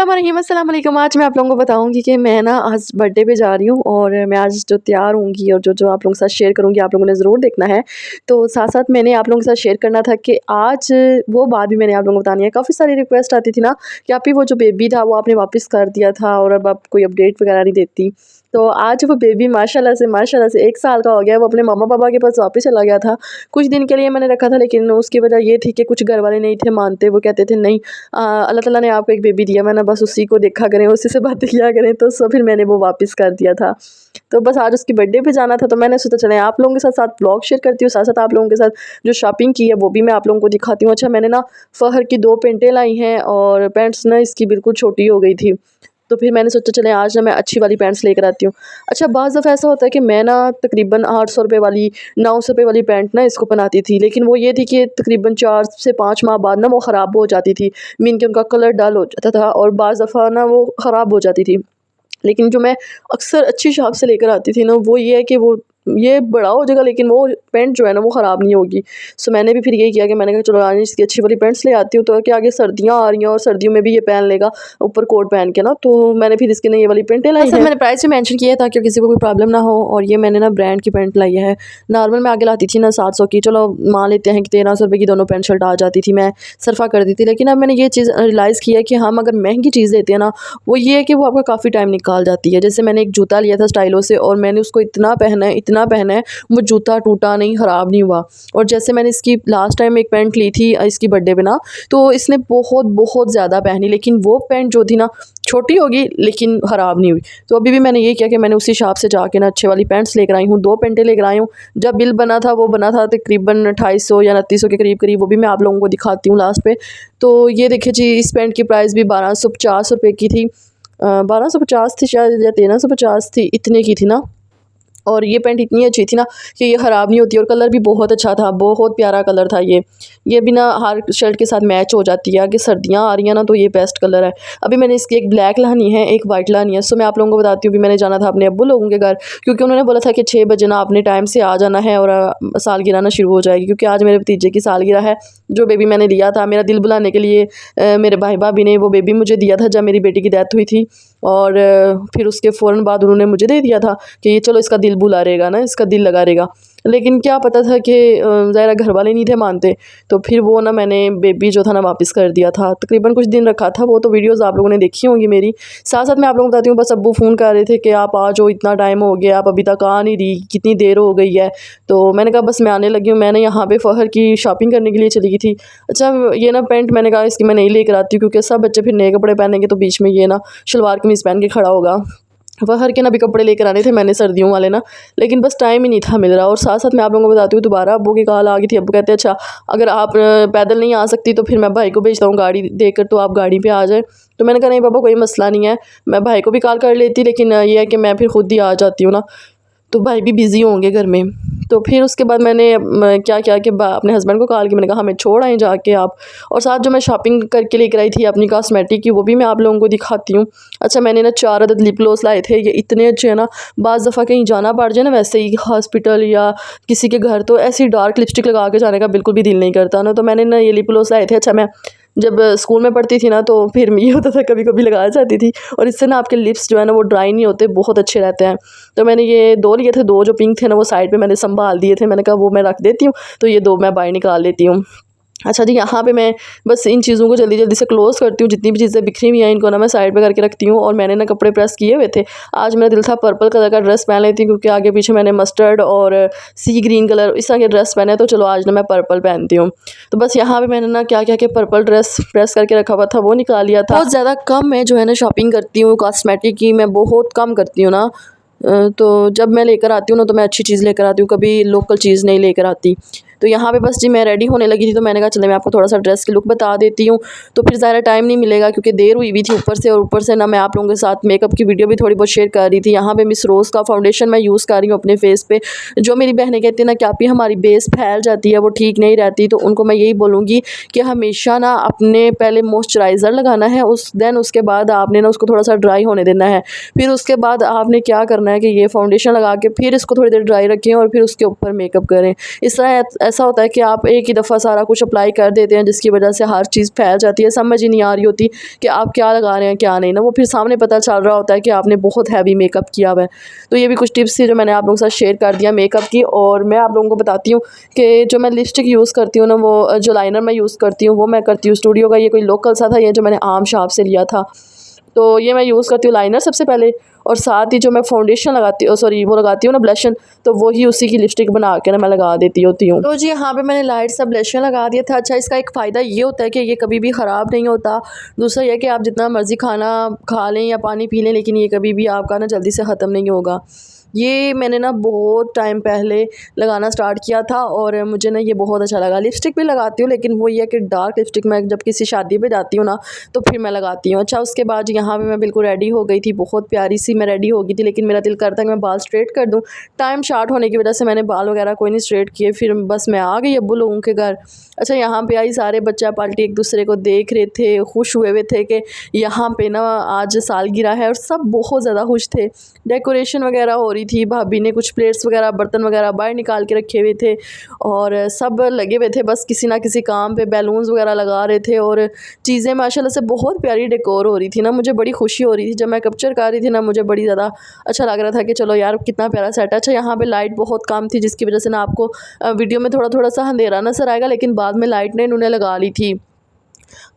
अस्सलाम वालेकुम। आज मैं आप लोगों को बताऊंगी कि मैं ना आज बर्थडे पे जा रही हूँ और मैं आज जो तैयार होंगी और जो जो आप लोगों के साथ शेयर करूँगी आप लोगों ने ज़रूर देखना है। तो साथ साथ मैंने आप लोगों के साथ शेयर करना था कि आज वो बात भी मैंने आप लोगों को बतानी है। काफ़ी सारी रिक्वेस्ट आती थी ना कि आप ही वो जो बेबी था वो आपने वापस कर दिया था और अब आप कोई अपडेट वगैरह नहीं देती। तो आज वो बेबी माशाल्लाह से 1 साल का हो गया। वो अपने मम्मा पापा के पास वापस चला गया था। कुछ दिन के लिए मैंने रखा था, लेकिन उसकी वजह ये थी कि कुछ घर वाले नहीं थे मानते। वो कहते थे नहीं, अल्लाह ताला ने आपको एक बेबी दिया, मैं ना बस उसी को देखा करें, उसी से बातें किया करें। तो फिर मैंने वो वापस कर दिया था। तो बस आज उसकी बर्थडे पे जाना था, तो मैंने सोचा चलें आप लोगों के साथ साथ ब्लॉग शेयर करती हूँ, साथ साथ आप लोगों के साथ जो शॉपिंग की है वो भी मैं आप लोगों को दिखाती हूँ। अच्छा, मैंने ना फ़हर की 2 पैंटें लाई हैं और पैंट्स ना इसकी बिल्कुल छोटी हो गई थी। तो फिर मैंने सोचा चलें आज ना मैं अच्छी वाली पैंट्स लेकर आती हूँ। अच्छा, बाज़ दफ़ा ऐसा होता है कि मैं ना तकरीबन 800 रुपये वाली, 900 रुपये वाली पैंट ना इसको पहनाती थी, लेकिन वो ये थी कि तकरीबन 4 से 5 माह बाद ना वो ख़राब हो जाती थी। मीन कि उनका कलर डल हो जाता था और बाज़ दफ़ा ना वो ख़राब हो जाती थी। लेकिन जो मैं अक्सर अच्छी शॉप से लेकर आती थी ना, वो ये है कि वो ये बड़ा हो जाएगा लेकिन वो पैंट जो है ना वो ख़राब नहीं होगी। सो मैंने भी फिर यही किया कि मैंने कहा चलो आज इसकी अच्छी वाली पैंट्स ले आती हूँ, तो कि आगे सर्दियाँ आ रही हैं और सर्दियों में भी ये पहन लेगा ऊपर कोट पहन के ना। तो मैंने फिर इसके लिए ये वाली पैंटें लाई हैं। मैंने प्राइस भी मेंशन किया ताकि किसी को कोई प्रॉब्लम ना हो। और ये मैंने ना ब्रांड की पैंट लाई है। नॉर्मल मैं आगे लाती थी ना 700 की, चलो मान लेते हैं कि 1300 रुपये की दोनों पैंट शर्ट आ जाती थी, मैं सरफा कर दी थी। लेकिन अब मैंने ये चीज़ रियलाइज़ किया कि हम अगर महंगी चीज़ लेते हैं ना, वो ये है कि वो आपका काफ़ी टाइम निकाल जाती है। जैसे मैंने एक जूता लिया था स्टाइलो से और मैंने उसको इतना पहना है, वो जूता टूटा नहीं, ख़राब नहीं हुआ। और जैसे मैंने इसकी लास्ट टाइम एक पैंट ली थी इसकी बर्थडे पे ना, तो इसने बहुत ज़्यादा पहनी, लेकिन वो पैंट जो थी ना छोटी होगी लेकिन ख़राब नहीं हुई। तो अभी भी मैंने ये किया कि मैंने उसी शॉप से जाके ना अच्छे वाली पैंट्स लेकर आई हूँ, 2 पैंटें लेकर आई हूँ। जब बिल बना था वो बना था तकरीबन 2800 या 2900 के करीब, वो भी मैं आप लोगों को दिखाती हूँ लास्ट पे। तो ये देखिए जी, इस पैंट की प्राइस भी 1250 रुपये की थी। 1250 थी शायद या 1350 थी, इतने की थी ना। और ये पैंट इतनी अच्छी थी ना कि ये ख़राब नहीं होती और कलर भी बहुत अच्छा था, बहुत प्यारा कलर था ये भी ना हर शर्ट के साथ मैच हो जाती है। आगे सर्दियाँ आ रही हैं ना, तो ये बेस्ट कलर है। अभी मैंने इसकी एक ब्लैक लानी है, एक वाइट लानी है। सो मैं आप लोगों को बताती हूँ, भी मैंने जाना था अपने अब्बू लोगों के घर, क्योंकि उन्होंने बोला था कि 6 बजे ना अपने टाइम से आ जाना है और सालगिरह ना शुरू हो जाएगी, क्योंकि आज मेरे भतीजे की सालगिरह है। जो बेबी मैंने लिया था मेरा दिल बुलाने के लिए, मेरे भाई भाभी ने वो बेबी मुझे दिया था जब मेरी बेटी की डेथ हुई थी। और फिर उसके फ़ौरन बाद उन्होंने मुझे दे दिया था कि ये चलो इसका दिल बुला रहेगा ना, इसका दिल लगा रहेगा। लेकिन क्या पता था कि ज़ाहिर घर वाले नहीं थे मानते, तो फिर वो ना मैंने बेबी जो था ना वापस कर दिया था। तकरीबन कुछ दिन रखा था, वो तो वीडियोज़ आप लोगों ने देखी होंगी मेरी। साथ साथ मैं आप लोगों को बताती हूँ, बस अब्बू फ़ोन कर रहे थे कि आप आ जाओ, इतना टाइम हो गया, आप अभी तक आ नहीं रही, कितनी देर हो गई है। तो मैंने कहा बस मैं आने लगी हूँ। मैंने यहाँ पे फ़हर की शॉपिंग करने के लिए चली गई थी। अच्छा, ये ना पैंट मैंने कहा इसकी मैं नहीं लेकर आती हूँ, क्योंकि सब बच्चे फिर नए कपड़े पहनेंगे तो बीच में ये ना शलवार कमीज़ पहन के खड़ा होगा। फ़हर के ना भी कपड़े लेकर आने थे मैंने सर्दियों वाले ना, लेकिन बस टाइम ही नहीं था मिल रहा। और साथ साथ मैं आप लोगों को बताती हूँ, दोबारा अब्बू की कॉल आ गई थी। अब्बू कहते हैं अच्छा अगर आप पैदल नहीं आ सकती तो फिर मैं भाई को भेजता हूँ गाड़ी देकर, तो आप गाड़ी पे आ जाए। तो मैंने कहा नहीं पापा कोई मसला नहीं है, मैं भाई को भी कॉल कर लेती, लेकिन ये है कि मैं फिर खुद ही आ जाती हूँ ना, तो भाई भी बिज़ी होंगे घर में। तो फिर उसके बाद मैंने क्या किया कि अपने हस्बैंड को कॉल किया, मैंने कहा हमें छोड़ आएँ जाके आप। और साथ जो मैं शॉपिंग करके लेकर आई थी अपनी कॉस्मेटिक की, वो भी मैं आप लोगों को दिखाती हूँ। अच्छा, मैंने ना 4 अदद लिप ग्लॉस लाए थे, ये इतने अच्छे हैं ना। बाज़ दफ़ा कहीं जाना पड़ जाए ना, वैसे ही हॉस्पिटल या किसी के घर, तो ऐसी डार्क लिपस्टिक लगा के जाने का बिल्कुल भी दिल नहीं करता ना। तो मैंने ना ये लिप ग्लॉस लाए थे। अच्छा, मैं जब स्कूल में पढ़ती थी ना, तो फिर ये होता था कभी कभी लगा जाती थी, और इससे ना आपके लिप्स जो है ना वो ड्राई नहीं होते, बहुत अच्छे रहते हैं। तो मैंने ये 2 लिए थे, 2 जो पिंक थे ना वो साइड पे मैंने संभाल दिए थे। मैंने कहा वो मैं रख देती हूँ, तो ये 2 मैं बाहर निकाल लेती हूँ। अच्छा जी, यहाँ पे मैं बस इन चीज़ों को जल्दी जल्दी से क्लोज़ करती हूँ। जितनी भी चीज़ें बिखरी हुई हैं इनको ना मैं साइड पे करके रखती हूँ। और मैंने ना कपड़े प्रेस किए हुए थे। आज मेरा दिल था पर्पल कलर का ड्रेस पहन लेती हूँ, क्योंकि आगे पीछे मैंने मस्टर्ड और सी ग्रीन कलर इस तरह के ड्रेस पहने, तो चलो आज ना मैं पर्पल पहनती हूँ। तो बस यहाँ पे मैंने ना क्या क्या कि पर्पल ड्रेस प्रेस करके रखा हुआ था वो निकाल लिया था। बहुत ज़्यादा कम मैं जो है ना शॉपिंग करती हूँ कॉस्मेटिक की, मैं बहुत कम करती हूँ ना। तो जब मैं लेकर आती हूँ ना तो मैं अच्छी चीज़ लेकर आती हूँ, कभी लोकल चीज़ नहीं लेकर आती। तो यहाँ पे बस जी मैं रेडी होने लगी थी, तो मैंने कहा चले मैं आपको थोड़ा सा ड्रेस की लुक बता देती हूँ। तो फिर ज़्यादा टाइम नहीं मिलेगा, क्योंकि देर हुई हुई थी ऊपर से, और ऊपर से ना मैं आप लोगों के साथ मेकअप की वीडियो भी थोड़ी बहुत शेयर कर रही थी। यहाँ पे मिस रोज़ का फाउंडेशन मैं यूज़ कर रही हूँ अपने फेस पे। जो मेरी बहनें कहती हैं ना कि आप ही हमारी बेस फैल जाती है, वो ठीक नहीं रहती, तो उनको मैं यही बोलूँगी कि हमेशा ना अपने पहले मॉइस्चराइज़र लगाना है, उसके बाद आपने ना उसको थोड़ा सा ड्राई होने देना है। फिर उसके बाद आपने क्या करना है कि ये फाउंडेशन लगा के फिर इसको थोड़ी देर ड्राई रखें और फिर उसके ऊपर मेकअप करें। इस तरह ऐसा होता है कि आप एक ही दफ़ा सारा कुछ अप्लाई कर देते हैं, जिसकी वजह से हर चीज़ फैल जाती है, समझ ही नहीं आ रही होती कि आप क्या लगा रहे हैं क्या नहीं ना, वो फिर सामने पता चल रहा होता है कि आपने बहुत हैवी मेकअप किया हुआ है। तो ये भी कुछ टिप्स थी जो मैंने आप लोगों के साथ शेयर कर दिया मेकअप की। और मैं आप लोगों को बताती हूँ कि जो मैं लिपस्टिक यूज़ करती हूँ ना, वो जो लाइनर मैं यूज़ करती हूँ वो मैं करती हूँ स्टूडियो का, ये कोई लोकल सा था, ये जो मैंने आम शॉप से लिया था। तो ये मैं यूज़ करती हूँ लाइनर सबसे पहले, और साथ ही जो मैं फाउंडेशन लगाती हूँ, सॉरी वो लगाती हूँ ना ब्लशन, तो वही उसी की लिपस्टिक बना के ना मैं लगा देती होती हूँ। तो जी यहाँ पे मैंने लाइट सा ब्लशन लगा दिया था। अच्छा, इसका एक फ़ायदा ये होता है कि ये कभी भी ख़राब नहीं होता। दूसरा ये कि आप जितना मर्ज़ी खाना खा लें या पानी पी लें, लेकिन ये कभी भी आपका ना जल्दी से ख़त्म नहीं होगा। ये मैंने ना बहुत टाइम पहले लगाना स्टार्ट किया था और मुझे ना ये बहुत अच्छा लगा। लिपस्टिक भी लगाती हूँ, लेकिन वो ये है कि डार्क लिपस्टिक मैं जब किसी शादी पे जाती हूँ ना, तो फिर मैं लगाती हूँ। अच्छा, उसके बाद यहाँ पे मैं बिल्कुल रेडी हो गई थी, बहुत प्यारी सी मैं रेडी हो गई थी, लेकिन मेरा दिल करता है कि मैं बाल स्ट्रेट कर दूँ। टाइम शॉर्ट होने की वजह से मैंने बाल वगैरह कोई नहीं स्ट्रेट किए, फिर बस मैं आ गई अब्बू लोगों के घर। अच्छा, यहाँ पे आई, सारे बच्चा पार्टी एक दूसरे को देख रहे थे, खुश हुए थे कि यहाँ पे ना आज सालगिरह है, और सब बहुत ज़्यादा खुश थे। डेकोरेशन वगैरह हो रही थी, भाभी ने कुछ प्लेट्स वगैरह बर्तन वगैरह बाहर निकाल के रखे हुए थे, और सब लगे हुए थे बस किसी ना किसी काम पे, बैलून्स वगैरह लगा रहे थे, और चीज़ें माशाल्लाह से बहुत प्यारी डेकोर हो रही थी ना। मुझे बड़ी खुशी हो रही थी जब मैं कैप्चर कर रही थी ना, मुझे बड़ी ज़्यादा अच्छा लग रहा था कि चलो यार कितना प्यारा सेट है। अच्छा, यहाँ पे लाइट बहुत कम थी, जिसकी वजह से ना आपको वीडियो में थोड़ा थोड़ा सा अंधेरा नजर आएगा, लेकिन बाद में लाइट ने इन्होंने लगा ली थी।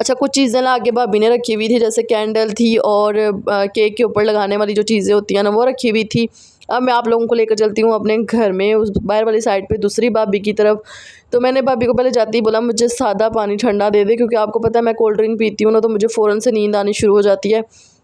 अच्छा, कुछ चीज़ें ना आगे भाभी ने रखी हुई थी, जैसे कैंडल थी, और केक के ऊपर लगाने वाली जो चीज़ें होती हैं ना, वो रखी हुई थी। अब मैं आप लोगों को लेकर चलती हूँ अपने घर में, उस बाहर वाली साइड पे दूसरी भाभी की तरफ। तो मैंने भाभी को पहले जाते ही बोला मुझे सादा पानी ठंडा दे दे, क्योंकि आपको पता है मैं कोल्ड ड्रिंक पीती हूँ ना, तो मुझे फ़ौरन से नींद आनी शुरू हो जाती है,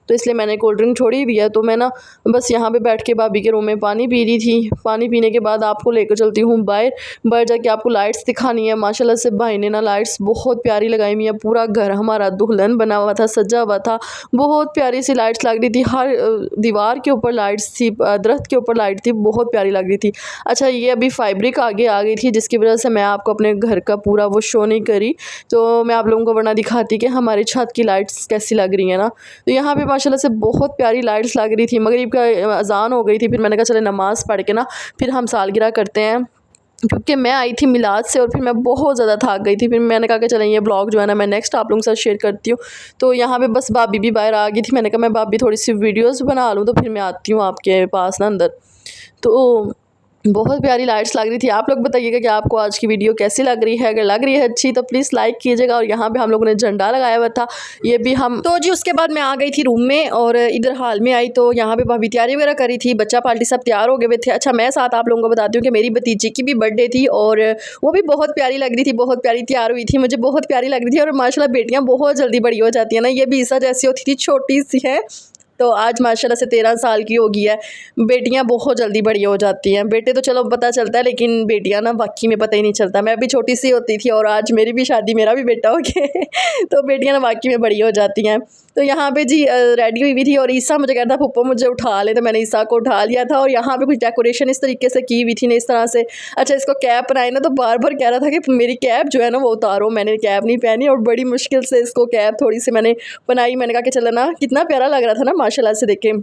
तो इसलिए मैंने कोल्ड ड्रिंक छोड़ी हुई है। तो मैं ना बस यहाँ पे बैठ के भाभी के रूम में पानी पी रही थी। पानी पीने के बाद आपको लेकर चलती हूँ बाहर। बाहर जाके आपको लाइट्स दिखानी है। माशाल्लाह से भाई ने ना लाइट्स बहुत प्यारी लगाई हुई है, पूरा घर हमारा दुल्हन बना हुआ था, सजा हुआ था, बहुत प्यारी सी लाइट्स लग रही थी, हर दीवार के ऊपर लाइट्स थी, दरख्त के ऊपर लाइट थी, बहुत प्यारी लग रही थी। अच्छा, ये अभी फैब्रिक आगे आ गई थी, जिसकी वजह से मैं आपको अपने घर का पूरा वो शो नहीं करी, तो मैं आप लोगों को वरना दिखाती कि हमारी छत की लाइट्स कैसी लग रही है ना। तो यहाँ पे माशाल्लाह से बहुत प्यारी लाइट्स लग रही थी। मगरिब का अज़ान हो गई थी, फिर मैंने कहा चले नमाज़ पढ़ के ना फिर हम सालगिरह करते हैं, क्योंकि मैं आई थी मिलाद से और फिर मैं बहुत ज़्यादा थक गई थी। फिर मैंने कहा कि चलें ये ब्लॉग जो है ना मैं नेक्स्ट आप लोगों के साथ शेयर करती हूँ। तो यहाँ पे बस भाभी भी बाहर आ गई थी, मैंने कहा मैं भाभी थोड़ी सी वीडियोस बना लूँ, तो फिर मैं आती हूँ आपके पास ना अंदर। तो बहुत प्यारी लाइट्स लग रही थी। आप लोग बताइएगा कि आपको आज की वीडियो कैसी लग रही है। अगर लग रही है अच्छी तो प्लीज़ लाइक कीजिएगा। और यहाँ पे हम लोगों ने झंडा लगाया हुआ था, ये भी हम, तो जी उसके बाद मैं आ गई थी रूम में और इधर हाल में आई, तो यहाँ पे भाभी तैयारी वगैरह करी थी, बच्चा पार्टी सब तैयार हो गए हुए थे। अच्छा, मैं साथ आप लोगों को बताती हूँ कि मेरी भतीजी की भी बर्थडे थी, और वो भी बहुत प्यारी लग रही थी, बहुत प्यारी तैयार हुई थी, मुझे बहुत प्यारी लग रही थी। और माशाल्लाह बेटियाँ बहुत जल्दी बड़ी हो जाती हैं ना, ये भी ईसा जैसी होती थी, छोटी सी है, तो आज माशाल्लाह से 13 साल की हो गई है। बेटियां बहुत जल्दी बड़ी हो जाती हैं, बेटे तो चलो पता चलता है, लेकिन बेटियां ना वाकई में पता ही नहीं चलता। मैं भी छोटी सी होती थी और आज मेरी भी शादी, मेरा भी बेटा हो गया तो बेटियां ना वाकई में बड़ी हो जाती हैं। तो यहाँ पे जी रेडी हुई भी थी, और ईसा मुझे कहता पप्पा मुझे उठा ले, तो मैंने ईसा को उठा लिया था। और यहाँ पे कुछ डेकोरेशन इस तरीके से की हुई थी ना, इस तरह से। अच्छा, इसको कैप पहनाई ना, तो बार बार कह रहा था कि मेरी कैप जो है ना वो उतारो, मैंने कैप नहीं पहनी, और बड़ी मुश्किल से इसको कैप थोड़ी सी मैंने बनाई। मैंने कहा कि चलो ना, कितना प्यारा लग रहा था ना माशाल्लाह से, देखें।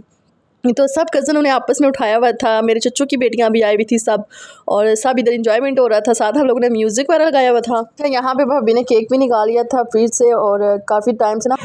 तो सब कज़नों ने आपस में उठाया हुआ था, मेरे चच्चू की बेटियां भी आई हुई थी सब, और सब इधर इंजॉयमेंट हो रहा था, साथ हम लोगों ने म्यूज़िक वगैरह लगाया हुआ था। तो यहाँ पे भाभी ने केक भी निकाल लिया था फ्रिज से, और काफ़ी टाइम से ना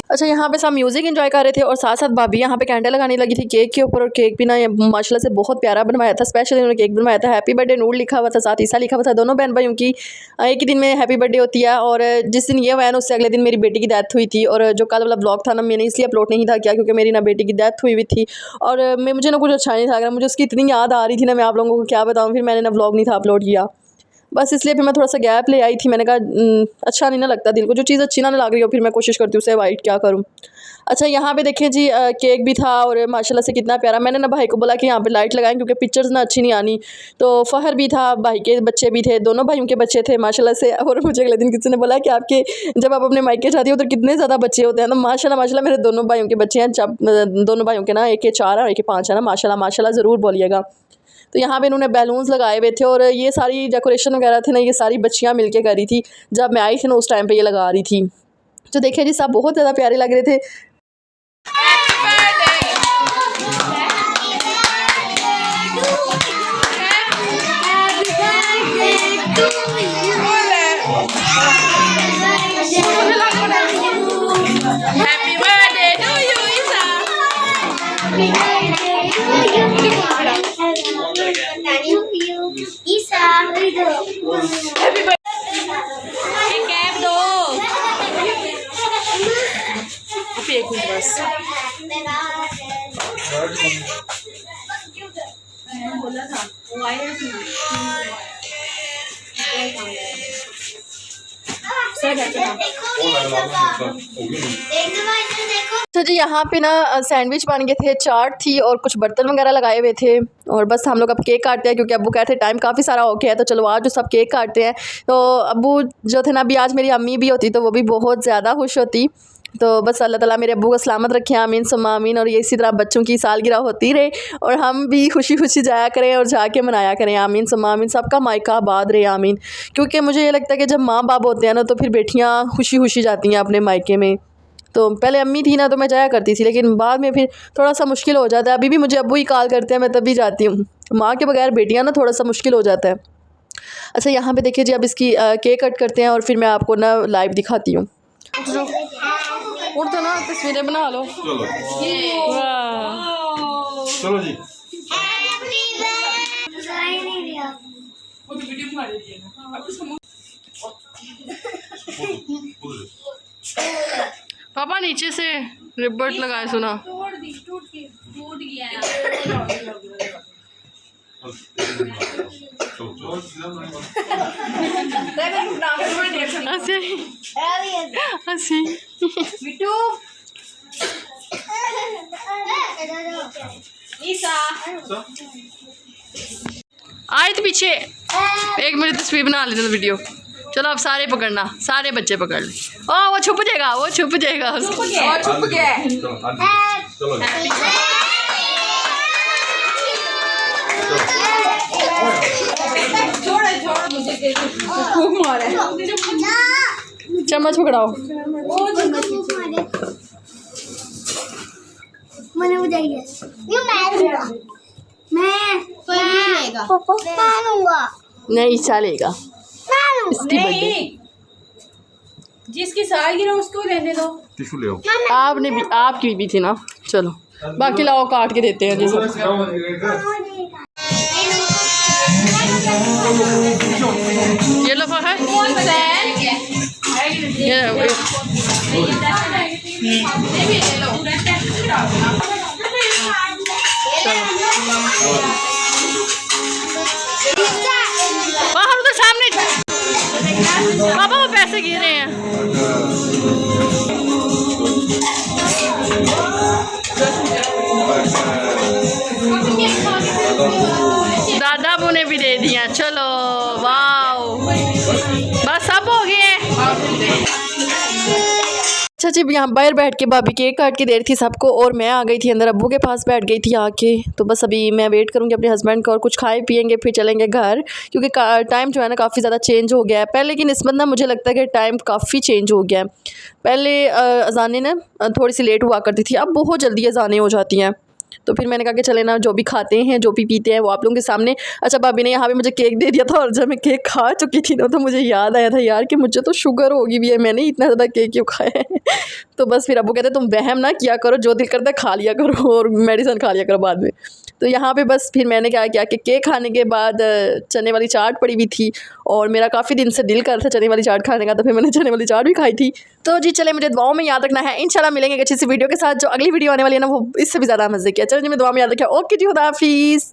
अच्छा, यहाँ पे सब म्यूज़िक एंजॉय कर रहे थे, और साथ साथ भाभी यहाँ पे कैंडल लगाने लगी थी केक के ऊपर। और केक भी ना माशाल्लाह से बहुत प्यारा बनवाया था, स्पेशली उन्होंने केक बनवाया था, हैप्पी बर्थडे नूर लिखा हुआ था, साथ ईसा लिखा हुआ था। दोनों बहन भाइयों की एक ही दिन में हैप्पी बर्थडे होती है, और जिस दिन ये हुआ है ना उससे अगले दिन मेरी बेटी की डेथ हुई थी। और जो कल वाला ब्लॉग था ना, मैंने इसलिए अपलोड नहीं था किया क्योंकि मेरी ना बेटी की डेथ हुई थी, और मुझे ना कुछ अच्छा नहीं था, मुझे उसकी इतनी याद आ रही थी ना, मैं आप लोगों को क्या बताऊँ, फिर मैंने ना ब्लॉग नहीं था अपलोड किया, बस इसलिए फिर मैं थोड़ा सा गैप ले आई थी। मैंने कहा अच्छा नहीं ना लगता दिल को, जो चीज़ अच्छी ना लग रही हो फिर मैं कोशिश करती हूँ उसे अवॉइड क्या करूँ। अच्छा, यहाँ पे देखें जी केक भी था, और माशाल्लाह से कितना प्यारा। मैंने ना भाई को बोला कि यहाँ पे लाइट लगाएं क्योंकि पिक्चर्स ना अच्छी नहीं आनी, तो फ़हर भी था, भाई के बच्चे भी थे, दोनों भाइयों के बच्चे थे माशाल्लाह से। और मुझे अगले दिन किसी ने बोला कि आपके जब आप अपने मायके जाती हो तो कितने ज़्यादा बच्चे होते हैं, तो माशाल्लाह माशाल्लाह मेरे दोनों भाइयों के बच्चे हैं। जब दोनों भाइयों के ना एक के 4 है और एक के 5 है ना, माशाल्लाह माशाल्लाह ज़रूर बोलिएगा। तो यहाँ पे इन्होंने बैलून्स लगाए हुए थे और ये सारी डेकोरेशन वगैरह थी ना, ये सारी बच्चियाँ मिल के करी थी। जब मैं आई थी ना उस टाइम पर ये लगा रही थी। तो देखिए जी, सब बहुत ज़्यादा प्यारे लग रहे थे। तो जी यहाँ पे ना सैंडविच बन गए थे, चाट थी और कुछ बर्तन वगैरह लगाए हुए थे। और बस हम लोग अब केक काटते हैं क्योंकि अब्बू कहते हैं टाइम काफ़ी सारा हो गया है, तो चलो आज जो सब केक काटते हैं। तो अब्बू जो थे ना, अभी आज मेरी अम्मी भी होती तो वो भी बहुत ज़्यादा खुश होती। तो बस अल्लाह ताला मेरे अब्बू को सलामत रखे, आमीन सुम्मा आमीन। और ये इसी तरह बच्चों की सालगिरह होती रहे और हम भी खुशी खुशी जाया करें और जाके मनाया करें, आमीन सुम्मा आमीन। सबका मायका आबाद रहे, आमीन। क्योंकि मुझे ये लगता है कि जब माँ बाप होते हैं ना तो फिर बेटियाँ खुशी खुशी जाती हैं अपने मायके में। तो पहले अम्मी थी ना तो मैं जाया करती थी, लेकिन बाद में फिर थोड़ा सा मुश्किल हो जाता है। अभी भी मुझे अब्बू ही कॉल करते हैं, मैं तभी जाती हूँ। माँ के बगैर बेटियाँ ना थोड़ा सा मुश्किल हो जाता है। अच्छा यहाँ पे देखिए जी, अब इसकी केक कट करते हैं और फिर मैं आपको ना लाइव दिखाती हूँ। उठ तो ना, तस्वीरें बना लो। चलो जी। पापा नीचे से रिबट लगाए, सुना टूट गया आए थे पीछे। एक मिनट तस्वीर बना लेते वीडियो। चलो अब सारे पकड़ना, सारे बच्चे पकड़ ले। ओ वो छुप जाएगा, वो छुप जाएगा। छुप गया। चम्मच पकड़ाओ। मैंने बुझाई नहीं चलेगा, इसकी बर्थडे। जिसकी सालगिरह उसको लेने दो। टिश्यू ले आओ। आपने भी, आपकी भी थी ना। चलो बाकी लाओ, काट के देते हैं जी सब। ये लो है बाहर उधर सामने। पापा वो पैसे गिर रहे हैं। दादा बू ने भी दे दिया। चलो वाओ, बस सब हो गए। अच्छा जी, यहाँ बाहर बैठ के भाभी केक काट के दे रही थी सबको और मैं आ गई थी अंदर, अब्बू के पास बैठ गई थी आके। तो बस अभी मैं वेट करूँगी अपने हस्बैंड का और कुछ खाए पियेंगे फिर चलेंगे घर, क्योंकि टाइम जो है ना काफ़ी ज़्यादा चेंज हो गया है। पहले की निस्बत ना मुझे लगता है कि टाइम काफ़ी चेंज हो गया है। पहले अजानें ना थोड़ी सी लेट हुआ करती थी, अब बहुत जल्दी अजानें हो जाती हैं। तो फिर मैंने कहा कि चले ना, जो भी खाते हैं जो भी पीते हैं वो आप लोगों के सामने। अच्छा भाभी ने यहाँ पे मुझे केक दे दिया था और जब मैं केक खा चुकी थी ना तो मुझे याद आया था यार कि मुझे तो शुगर होगी भी है, मैंने इतना ज़्यादा केक क्यों खाया है। तो बस फिर अब्बू कहते तुम वहम ना किया करो, जो दिल करता है खा लिया करो और मेडिसिन खा लिया करो बाद में। तो यहाँ पे बस फिर मैंने क्या किया कि केक खाने के बाद चने वाली चाट पड़ी हुई थी और मेरा काफ़ी दिन से दिल कर रहा था चने वाली चाट खाने का, तो फिर मैंने चने वाली चाट भी खाई थी। तो जी चले, मुझे दुआओं में याद रखना है। इंशाल्लाह मिलेंगे एक अच्छी सी वीडियो के साथ। जो अगली वीडियो आने वाली है ना वो इससे भी ज़्यादा मज़े की है। चलो जी, मैं दुआ में याद रखा। ओके जी, खुदा हाफिज़।